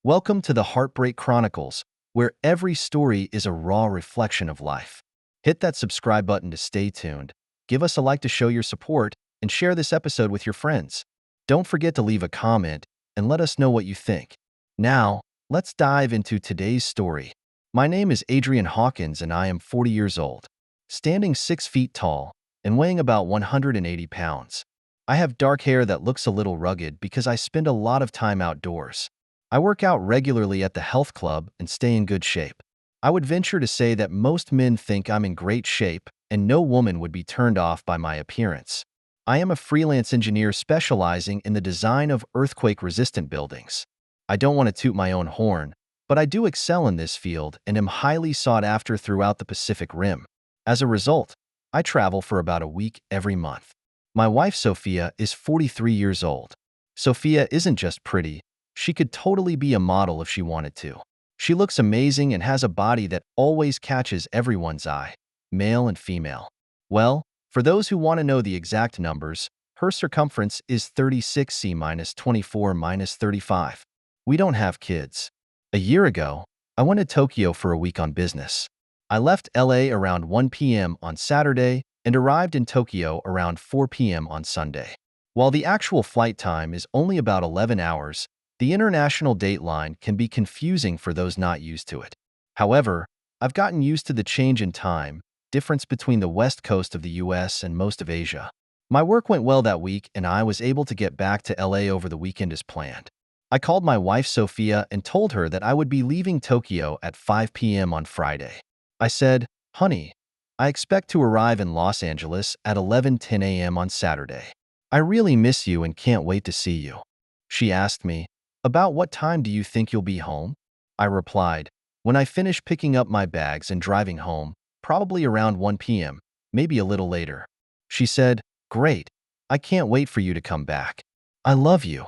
Welcome to the Heartbreak Chronicles, where every story is a raw reflection of life. Hit that subscribe button to stay tuned, give us a like to show your support, and share this episode with your friends. Don't forget to leave a comment and let us know what you think. Now, let's dive into today's story. My name is Adrian Hawkins and I am 40 years old, standing 6 feet tall and weighing about 180 pounds. I have dark hair that looks a little rugged because I spend a lot of time outdoors. I work out regularly at the health club and stay in good shape. I would venture to say that most men think I'm in great shape, and no woman would be turned off by my appearance. I am a freelance engineer specializing in the design of earthquake-resistant buildings. I don't want to toot my own horn, but I do excel in this field and am highly sought after throughout the Pacific Rim. As a result, I travel for about a week every month. My wife, Sophia, is 43 years old. Sophia isn't just pretty. She could totally be a model if she wanted to. She looks amazing and has a body that always catches everyone's eye, male and female. Well, for those who want to know the exact numbers, her circumference is 36C-24-35. We don't have kids. A year ago, I went to Tokyo for a week on business. I left LA around 1 p.m. on Saturday and arrived in Tokyo around 4 p.m. on Sunday. While the actual flight time is only about 11 hours, the international date line can be confusing for those not used to it. However, I've gotten used to the change in time difference between the west coast of the US and most of Asia. My work went well that week and I was able to get back to LA over the weekend as planned. I called my wife Sophia and told her that I would be leaving Tokyo at 5 p.m. on Friday. I said, "Honey, I expect to arrive in Los Angeles at 11:10 a.m. on Saturday. I really miss you and can't wait to see you." She asked me, "About what time do you think you'll be home?" I replied, "When I finish picking up my bags and driving home, probably around 1 p.m., maybe a little later." She said, "Great. I can't wait for you to come back. I love you."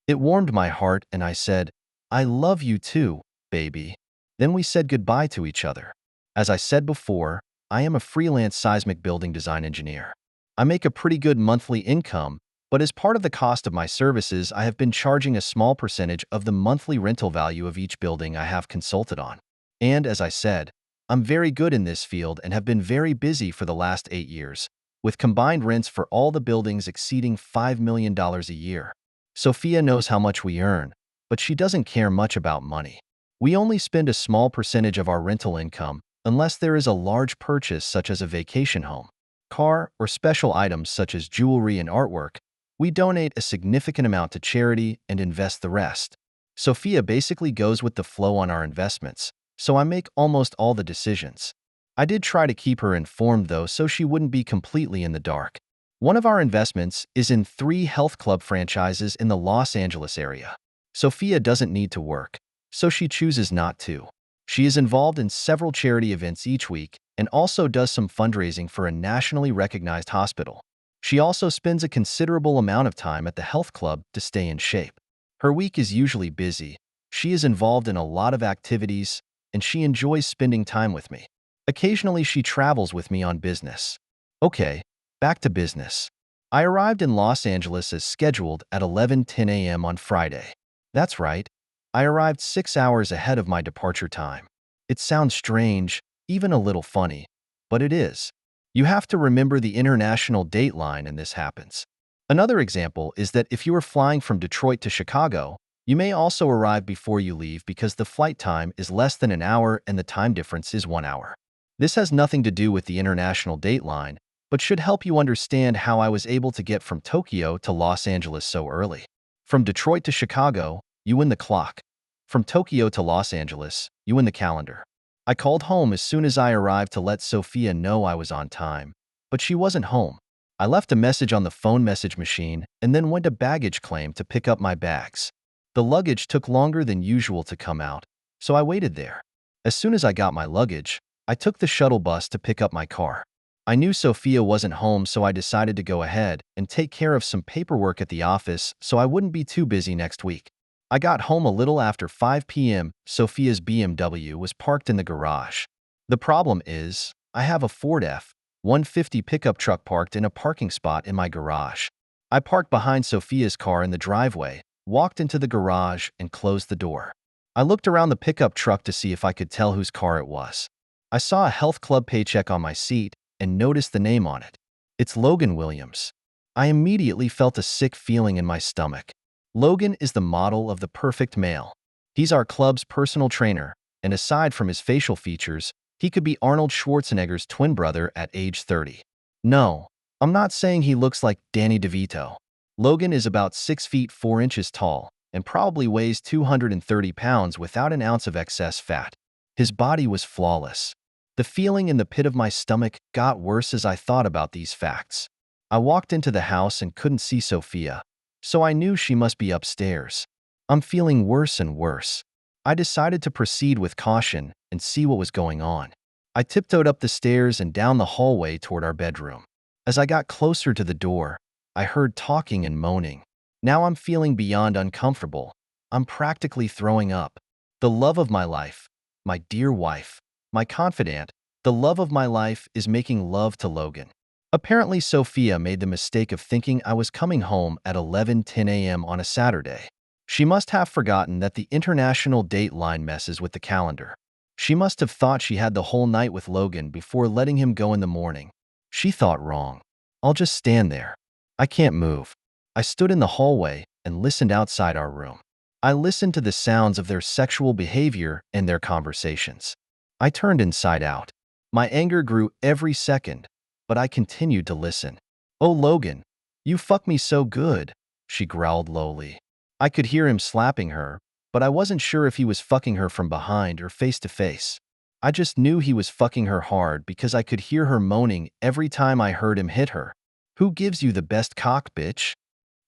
It warmed my heart and I said, "I love you too, baby." Then we said goodbye to each other. As I said before, I am a freelance seismic building design engineer. I make a pretty good monthly income, but as part of the cost of my services, I have been charging a small percentage of the monthly rental value of each building I have consulted on. And as I said, I'm very good in this field and have been very busy for the last 8 years, with combined rents for all the buildings exceeding $5 million a year. Sophia knows how much we earn, but she doesn't care much about money. We only spend a small percentage of our rental income unless there is a large purchase such as a vacation home, car, or special items such as jewelry and artwork. We donate a significant amount to charity and invest the rest. Sophia basically goes with the flow on our investments, so I make almost all the decisions. I did try to keep her informed though, so she wouldn't be completely in the dark. One of our investments is in 3 health club franchises in the Los Angeles area. Sophia doesn't need to work, so she chooses not to. She is involved in several charity events each week and also does some fundraising for a nationally recognized hospital. She also spends a considerable amount of time at the health club to stay in shape. Her week is usually busy. She is involved in a lot of activities, and she enjoys spending time with me. Occasionally, she travels with me on business. Okay, back to business. I arrived in Los Angeles as scheduled at 11:10 a.m. on Friday. That's right. I arrived 6 hours ahead of my departure time. It sounds strange, even a little funny, but it is. You have to remember the international date line and this happens. Another example is that if you are flying from Detroit to Chicago, you may also arrive before you leave because the flight time is less than an hour and the time difference is 1 hour. This has nothing to do with the international date line, but should help you understand how I was able to get from Tokyo to Los Angeles so early. From Detroit to Chicago, you win the clock. From Tokyo to Los Angeles, you win the calendar. I called home as soon as I arrived to let Sophia know I was on time, but she wasn't home. I left a message on the phone message machine and then went to baggage claim to pick up my bags. The luggage took longer than usual to come out, so I waited there. As soon as I got my luggage, I took the shuttle bus to pick up my car. I knew Sophia wasn't home, so I decided to go ahead and take care of some paperwork at the office so I wouldn't be too busy next week. I got home a little after 5 p.m. Sophia's BMW was parked in the garage. The problem is, I have a Ford F-150 pickup truck parked in a parking spot in my garage. I parked behind Sophia's car in the driveway, walked into the garage, and closed the door. I looked around the pickup truck to see if I could tell whose car it was. I saw a health club paycheck on my seat and noticed the name on it. It's Logan Williams. I immediately felt a sick feeling in my stomach. Logan is the model of the perfect male. He's our club's personal trainer, and aside from his facial features, he could be Arnold Schwarzenegger's twin brother at age 30. No, I'm not saying he looks like Danny DeVito. Logan is about 6 feet 4 inches tall and probably weighs 230 pounds without an ounce of excess fat. His body was flawless. The feeling in the pit of my stomach got worse as I thought about these facts. I walked into the house and couldn't see Sophia, so I knew she must be upstairs. I'm feeling worse and worse. I decided to proceed with caution and see what was going on. I tiptoed up the stairs and down the hallway toward our bedroom. As I got closer to the door, I heard talking and moaning. Now I'm feeling beyond uncomfortable. I'm practically throwing up. The love of my life, my dear wife, my confidant, the love of my life is making love to Logan. Apparently, Sophia made the mistake of thinking I was coming home at 11:10 a.m. on a Saturday. She must have forgotten that the international date line messes with the calendar. She must have thought she had the whole night with Logan before letting him go in the morning. She thought wrong. I'll just stand there. I can't move. I stood in the hallway and listened outside our room. I listened to the sounds of their sexual behavior and their conversations. I turned inside out. My anger grew every second, but I continued to listen. "Oh, Logan, you fuck me so good," she growled lowly. I could hear him slapping her, but I wasn't sure if he was fucking her from behind or face to face. I just knew he was fucking her hard because I could hear her moaning every time I heard him hit her. "Who gives you the best cock, bitch?"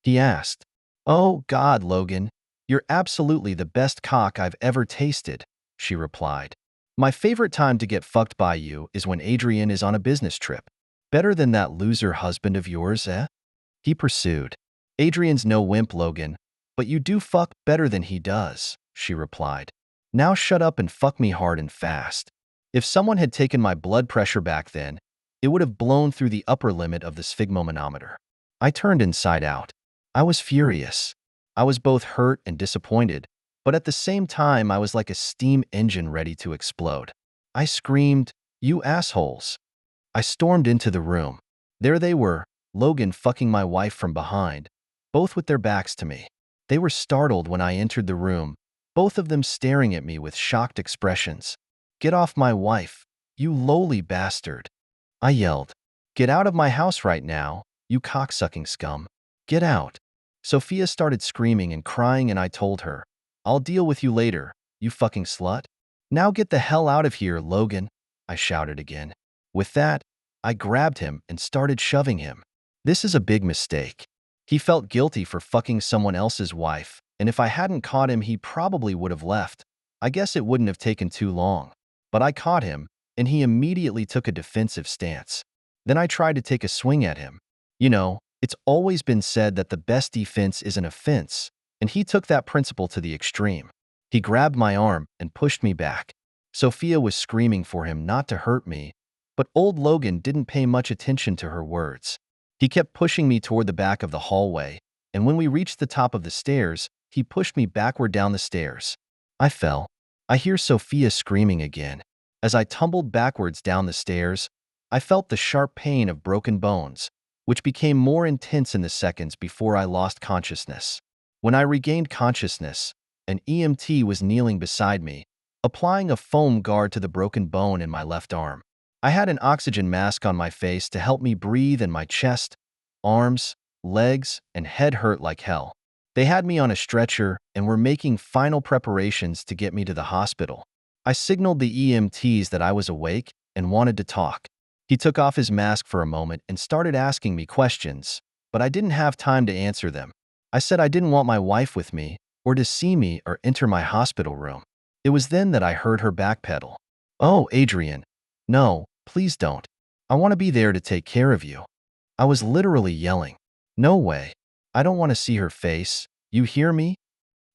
he asked. "Oh, God, Logan, you're absolutely the best cock I've ever tasted," she replied. "My favorite time to get fucked by you is when Adrian is on a business trip. Better than that loser husband of yours, eh?" he pursued. "Adrian's no wimp, Logan, but you do fuck better than he does," she replied. "Now shut up and fuck me hard and fast." If someone had taken my blood pressure back then, it would have blown through the upper limit of the sphygmomanometer. I turned inside out. I was furious. I was both hurt and disappointed, but at the same time I was like a steam engine ready to explode. I screamed, "You assholes!" I stormed into the room. There they were, Logan fucking my wife from behind, both with their backs to me. They were startled when I entered the room, both of them staring at me with shocked expressions. "Get off my wife, you lowly bastard," I yelled. "Get out of my house right now, you cocksucking scum. Get out." Sophia started screaming and crying and I told her, "I'll deal with you later, you fucking slut." "Now get the hell out of here, Logan," I shouted again. With that, I grabbed him and started shoving him. This is a big mistake. He felt guilty for fucking someone else's wife, and if I hadn't caught him, he probably would have left. I guess it wouldn't have taken too long. But I caught him, and he immediately took a defensive stance. Then I tried to take a swing at him. You know, it's always been said that the best defense is an offense, and he took that principle to the extreme. He grabbed my arm and pushed me back. Sophia was screaming for him not to hurt me, but old Logan didn't pay much attention to her words. He kept pushing me toward the back of the hallway, and when we reached the top of the stairs, he pushed me backward down the stairs. I fell. I hear Sophia screaming again. As I tumbled backwards down the stairs, I felt the sharp pain of broken bones, which became more intense in the seconds before I lost consciousness. When I regained consciousness, an EMT was kneeling beside me, applying a foam guard to the broken bone in my left arm. I had an oxygen mask on my face to help me breathe, and my chest, arms, legs, and head hurt like hell. They had me on a stretcher and were making final preparations to get me to the hospital. I signaled the EMTs that I was awake and wanted to talk. He took off his mask for a moment and started asking me questions, but I didn't have time to answer them. I said I didn't want my wife with me, or to see me or enter my hospital room. It was then that I heard her backpedal. "Oh, Adrian, no, please don't. I want to be there to take care of you." I was literally yelling. "No way. I don't want to see her face. You hear me?"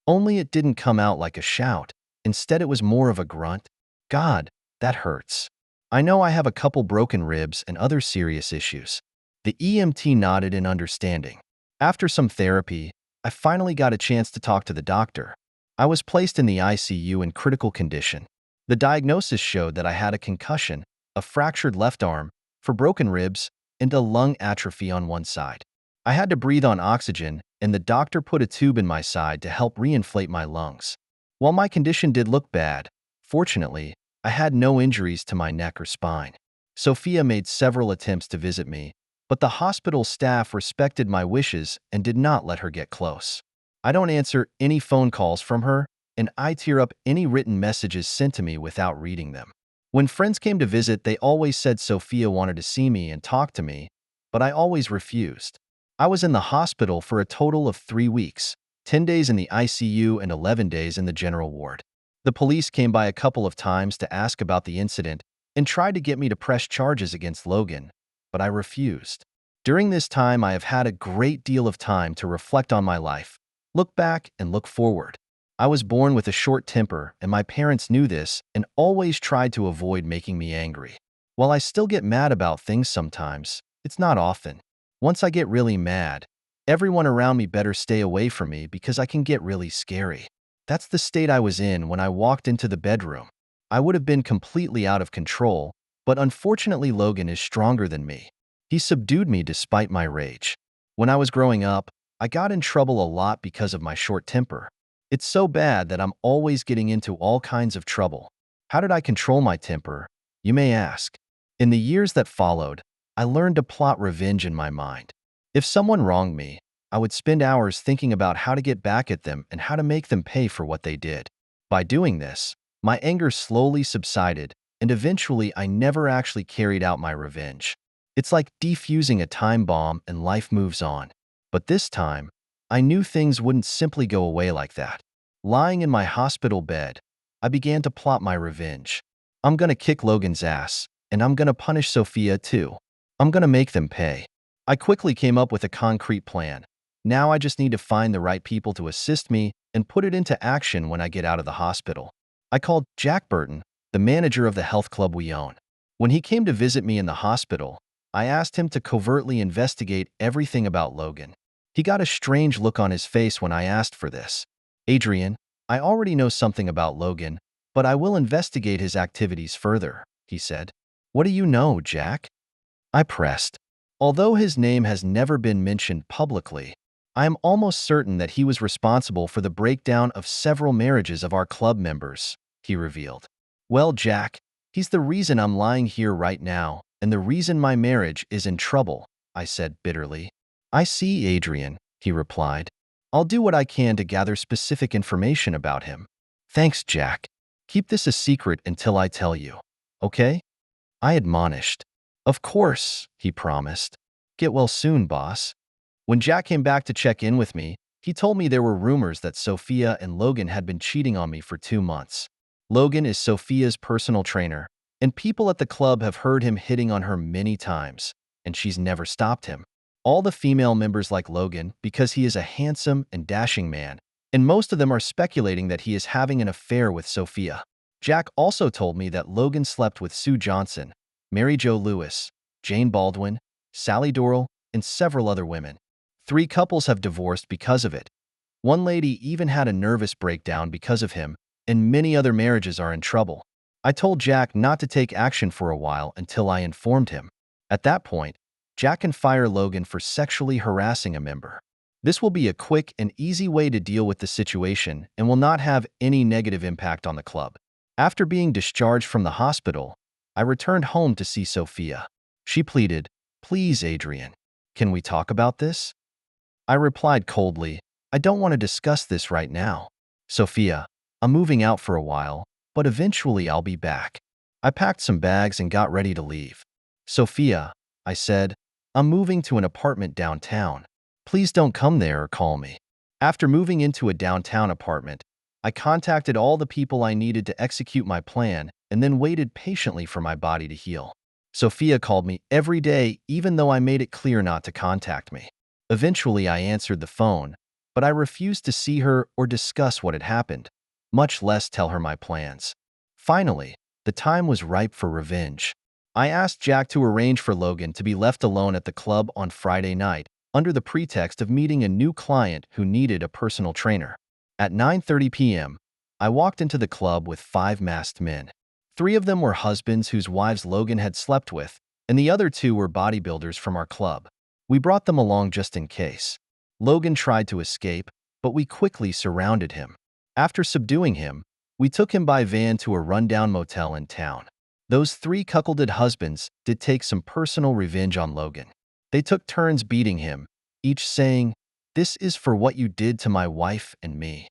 Only it didn't come out like a shout. Instead, it was more of a grunt. "God, that hurts. I know I have a couple broken ribs and other serious issues." The EMT nodded in understanding. After some therapy, I finally got a chance to talk to the doctor. I was placed in the ICU in critical condition. The diagnosis showed that I had a concussion, a fractured left arm, for broken ribs, and a lung atrophy on one side. I had to breathe on oxygen, and the doctor put a tube in my side to help reinflate my lungs. While my condition did look bad, fortunately, I had no injuries to my neck or spine. Sophia made several attempts to visit me, but the hospital staff respected my wishes and did not let her get close. I don't answer any phone calls from her, and I tear up any written messages sent to me without reading them. When friends came to visit, they always said Sophia wanted to see me and talk to me, but I always refused. I was in the hospital for a total of 3 weeks, 10 days in the ICU and 11 days in the general ward. The police came by a couple of times to ask about the incident and tried to get me to press charges against Logan, but I refused. During this time, I have had a great deal of time to reflect on my life, look back and look forward. I was born with a short temper, and my parents knew this and always tried to avoid making me angry. While I still get mad about things sometimes, it's not often. Once I get really mad, everyone around me better stay away from me because I can get really scary. That's the state I was in when I walked into the bedroom. I would have been completely out of control, but unfortunately Logan is stronger than me. He subdued me despite my rage. When I was growing up, I got in trouble a lot because of my short temper. It's so bad that I'm always getting into all kinds of trouble. How did I control my temper, you may ask? In the years that followed, I learned to plot revenge in my mind. If someone wronged me, I would spend hours thinking about how to get back at them and how to make them pay for what they did. By doing this, my anger slowly subsided, and eventually I never actually carried out my revenge. It's like defusing a time bomb and life moves on. But this time, I knew things wouldn't simply go away like that. Lying in my hospital bed, I began to plot my revenge. I'm gonna kick Logan's ass, and I'm gonna punish Sophia too. I'm gonna make them pay. I quickly came up with a concrete plan. Now I just need to find the right people to assist me and put it into action when I get out of the hospital. I called Jack Burton, the manager of the health club we own. When he came to visit me in the hospital, I asked him to covertly investigate everything about Logan. He got a strange look on his face when I asked for this. Adrian, I already know something about Logan, but I will investigate his activities further, he said. What do you know, Jack? I pressed. Although his name has never been mentioned publicly, I am almost certain that he was responsible for the breakdown of several marriages of our club members, he revealed. Well, Jack, he's the reason I'm lying here right now, and the reason my marriage is in trouble, I said bitterly. I see, Adrian, he replied. I'll do what I can to gather specific information about him. Thanks, Jack. Keep this a secret until I tell you, okay? I admonished. Of course, he promised. Get well soon, boss. When Jack came back to check in with me, he told me there were rumors that Sophia and Logan had been cheating on me for 2 months. Logan is Sophia's personal trainer, and people at the club have heard him hitting on her many times, and she's never stopped him. All the female members like Logan because he is a handsome and dashing man, and most of them are speculating that he is having an affair with Sophia. Jack also told me that Logan slept with Sue Johnson, Mary Jo Lewis, Jane Baldwin, Sally Dorrell, and several other women. 3 couples have divorced because of it. One lady even had a nervous breakdown because of him, and many other marriages are in trouble. I told Jack not to take action for a while until I informed him. At that point, Jack can fire Logan for sexually harassing a member. This will be a quick and easy way to deal with the situation and will not have any negative impact on the club. After being discharged from the hospital, I returned home to see Sophia. She pleaded, "Please, Adrian, can we talk about this?" I replied coldly, "I don't want to discuss this right now. Sophia, I'm moving out for a while, but eventually I'll be back." I packed some bags and got ready to leave. "Sophia," I said, "I'm moving to an apartment downtown. Please don't come there or call me." After moving into a downtown apartment, I contacted all the people I needed to execute my plan and then waited patiently for my body to heal. Sophia called me every day even though I made it clear not to contact me. Eventually, I answered the phone, but I refused to see her or discuss what had happened, much less tell her my plans. Finally, the time was ripe for revenge. I asked Jack to arrange for Logan to be left alone at the club on Friday night, under the pretext of meeting a new client who needed a personal trainer. At 9:30 p.m., I walked into the club with 5 masked men. 3 of them were husbands whose wives Logan had slept with, and the other 2 were bodybuilders from our club. We brought them along just in case. Logan tried to escape, but we quickly surrounded him. After subduing him, we took him by van to a rundown motel in town. Those 3 cuckolded husbands did take some personal revenge on Logan. They took turns beating him, each saying, "This is for what you did to my wife and me."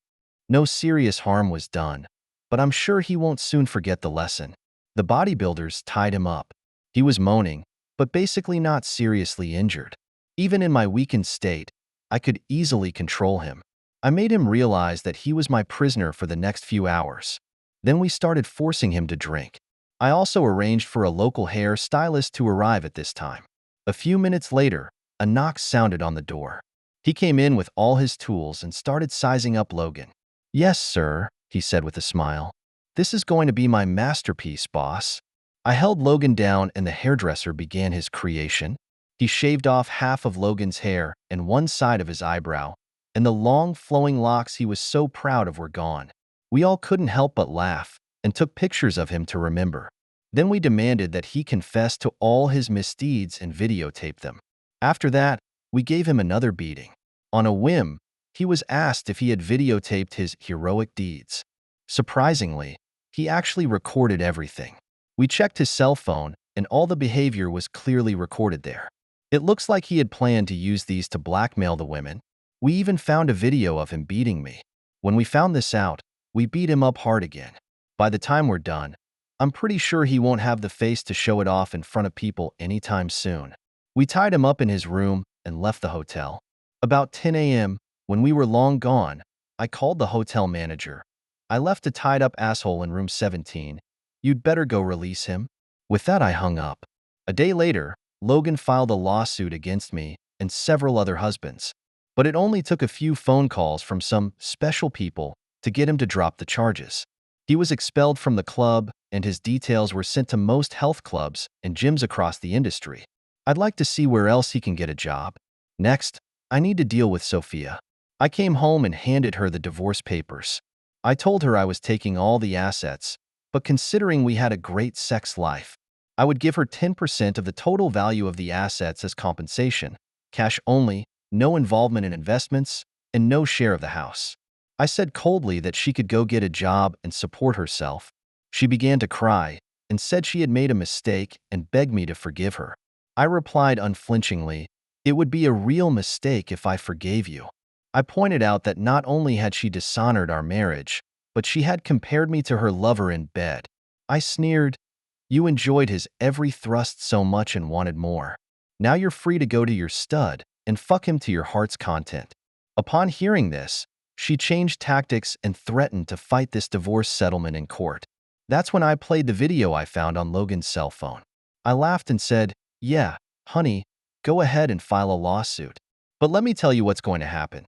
No serious harm was done, but I'm sure he won't soon forget the lesson. The bodybuilders tied him up. He was moaning, but basically not seriously injured. Even in my weakened state, I could easily control him. I made him realize that he was my prisoner for the next few hours. Then we started forcing him to drink. I also arranged for a local hair stylist to arrive at this time. A few minutes later, a knock sounded on the door. He came in with all his tools and started sizing up Logan. "Yes, sir," he said with a smile. "This is going to be my masterpiece, boss." I held Logan down and the hairdresser began his creation. He shaved off half of Logan's hair and one side of his eyebrow, and the long, flowing locks he was so proud of were gone. We all couldn't help but laugh and took pictures of him to remember. Then we demanded that he confess to all his misdeeds and videotape them. After that, we gave him another beating. On a whim, he was asked if he had videotaped his heroic deeds. Surprisingly, he actually recorded everything. We checked his cell phone, and all the behavior was clearly recorded there. It looks like he had planned to use these to blackmail the women. We even found a video of him beating me. When we found this out, we beat him up hard again. By the time we're done, I'm pretty sure he won't have the face to show it off in front of people anytime soon. We tied him up in his room and left the hotel. About 10 a.m., when we were long gone, I called the hotel manager. "I left a tied-up asshole in room 17. You'd better go release him." With that, I hung up. A day later, Logan filed a lawsuit against me and several other husbands. But it only took a few phone calls from some special people to get him to drop the charges. He was expelled from the club, and his details were sent to most health clubs and gyms across the industry. I'd like to see where else he can get a job. Next, I need to deal with Sophia. I came home and handed her the divorce papers. I told her I was taking all the assets, but considering we had a great sex life, I would give her 10% of the total value of the assets as compensation, cash only, no involvement in investments, and no share of the house. I said coldly that she could go get a job and support herself. She began to cry and said she had made a mistake and begged me to forgive her. I replied unflinchingly, "It would be a real mistake if I forgave you." I pointed out that not only had she dishonored our marriage, but she had compared me to her lover in bed. I sneered, "You enjoyed his every thrust so much and wanted more. Now you're free to go to your stud and fuck him to your heart's content." Upon hearing this, she changed tactics and threatened to fight this divorce settlement in court. That's when I played the video I found on Logan's cell phone. I laughed and said, "Yeah, honey, go ahead and file a lawsuit. But let me tell you what's going to happen.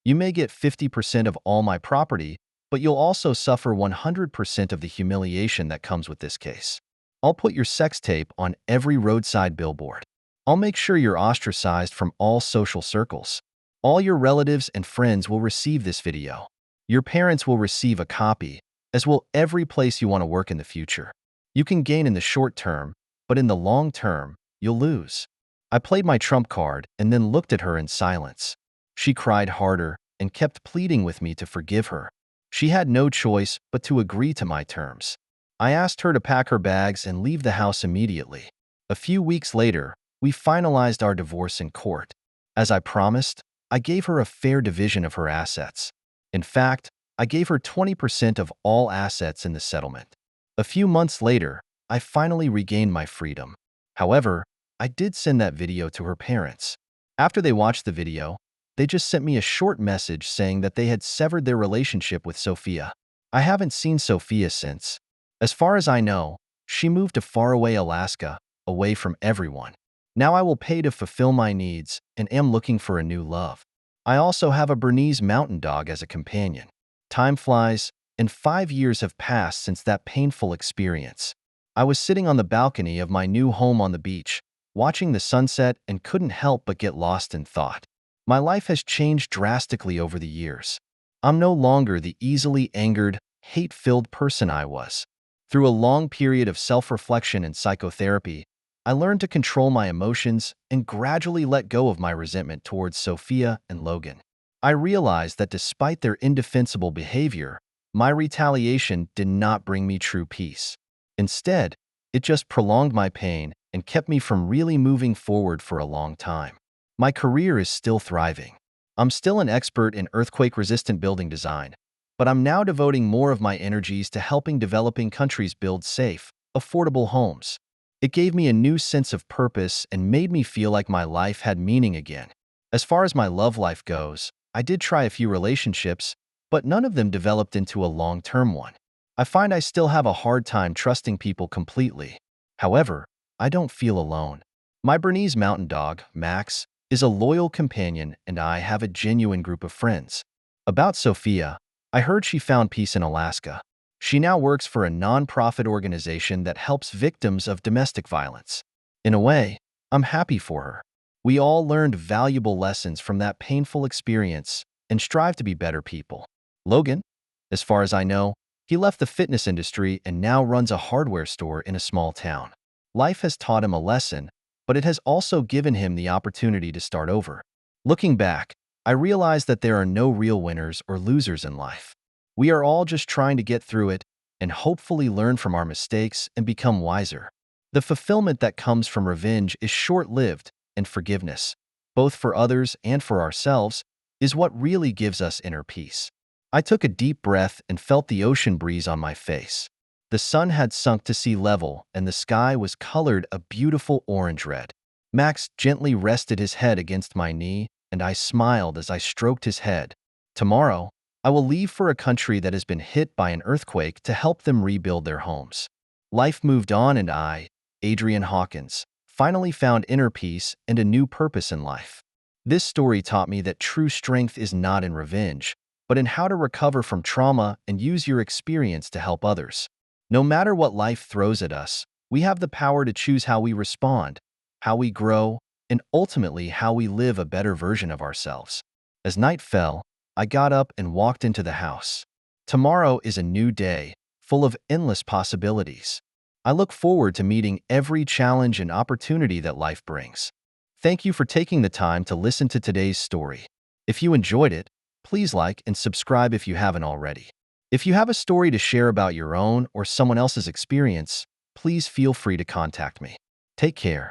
You may get 50% of all my property, but you'll also suffer 100% of the humiliation that comes with this case. I'll put your sex tape on every roadside billboard. I'll make sure you're ostracized from all social circles. All your relatives and friends will receive this video. Your parents will receive a copy, as will every place you want to work in the future. You can gain in the short term, but in the long term, you'll lose." I played my trump card and then looked at her in silence. She cried harder and kept pleading with me to forgive her. She had no choice but to agree to my terms. I asked her to pack her bags and leave the house immediately. A few weeks later, we finalized our divorce in court. As I promised, I gave her a fair division of her assets. In fact, I gave her 20% of all assets in the settlement. A few months later, I finally regained my freedom. However, I did send that video to her parents. After they watched the video, they just sent me a short message saying that they had severed their relationship with Sophia. I haven't seen Sophia since. As far as I know, she moved to faraway Alaska, away from everyone. Now I will pay to fulfill my needs and am looking for a new love. I also have a Bernese mountain dog as a companion. Time flies, and 5 years have passed since that painful experience. I was sitting on the balcony of my new home on the beach, watching the sunset, and couldn't help but get lost in thought. My life has changed drastically over the years. I'm no longer the easily angered, hate-filled person I was. Through a long period of self-reflection and psychotherapy, I learned to control my emotions and gradually let go of my resentment towards Sophia and Logan. I realized that despite their indefensible behavior, my retaliation did not bring me true peace. Instead, it just prolonged my pain and kept me from really moving forward for a long time. My career is still thriving. I'm still an expert in earthquake-resistant building design, but I'm now devoting more of my energies to helping developing countries build safe, affordable homes. It gave me a new sense of purpose and made me feel like my life had meaning again. As far as my love life goes, I did try a few relationships, but none of them developed into a long-term one. I find I still have a hard time trusting people completely. However, I don't feel alone. My Bernese mountain dog, Max, is a loyal companion and I have a genuine group of friends. About Sophia, I heard she found peace in Alaska. She now works for a non-profit organization that helps victims of domestic violence. In a way, I'm happy for her. We all learned valuable lessons from that painful experience and strive to be better people. Logan, as far as I know, he left the fitness industry and now runs a hardware store in a small town. Life has taught him a lesson, but it has also given him the opportunity to start over. Looking back, I realize that there are no real winners or losers in life. We are all just trying to get through it and hopefully learn from our mistakes and become wiser. The fulfillment that comes from revenge is short-lived, and forgiveness, both for others and for ourselves, is what really gives us inner peace. I took a deep breath and felt the ocean breeze on my face. The sun had sunk to sea level and the sky was colored a beautiful orange-red. Max gently rested his head against my knee and I smiled as I stroked his head. Tomorrow, I will leave for a country that has been hit by an earthquake to help them rebuild their homes. Life moved on and I, Adrian Hawkins, finally found inner peace and a new purpose in life. This story taught me that true strength is not in revenge, but in how to recover from trauma and use your experience to help others. No matter what life throws at us, we have the power to choose how we respond, how we grow, and ultimately how we live a better version of ourselves. As night fell, I got up and walked into the house. Tomorrow is a new day, full of endless possibilities. I look forward to meeting every challenge and opportunity that life brings. Thank you for taking the time to listen to today's story. If you enjoyed it, please like and subscribe if you haven't already. If you have a story to share about your own or someone else's experience, please feel free to contact me. Take care.